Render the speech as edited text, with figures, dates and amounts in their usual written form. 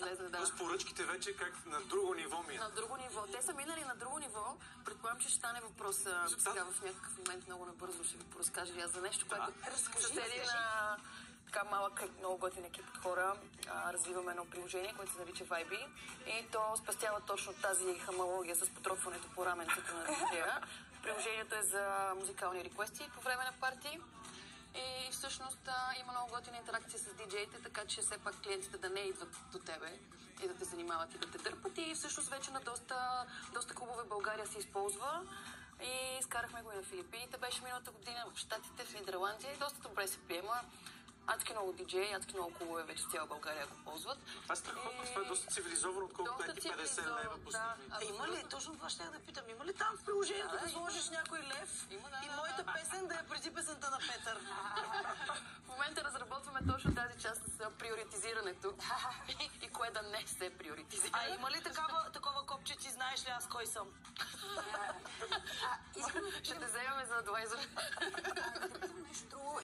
излезе, да. Тоест поръчките вече как на друго ниво ми. На друго ниво. Те са минали на друго ниво. Предполагам, че ще стане въпрос сега в някакъв момент много набързо ще ви поразкажа аз за нещо, което съседи на така малък, много готин екип от хора. Развиваме едно приложение, което се нарича Vibe и то спестява точно тази хамалогия с потропването по раменцето на диджея. Приложението е за музикални реквести по време на парти. И всъщност има много готина интеракция с диджеите, така че все пак клиентите да не идват до тебе и да те занимават и да те дърпат. И всъщност вече на доста клубове в България се използва. И изкарахме го и на Филипините. Беше миналата година в Щатите, в Нидерландия и доста добре се приема. Адски много диджеи, адски много клубове вече цяла България го ползват. Това е страхотно, това е доста цивилизовано, отколкото 50 лева. Да, има ли, точно това ще да питам, има ли там в приложението да сложиш някой лев и моята песен да е преди песента на Петър? В момента разработваме точно тази част с приоритизирането и кое да не се приоритизира. А има ли такова копче, ти знаеш ли аз кой съм? Ще те вземаме за адвайзър. Нещо друго.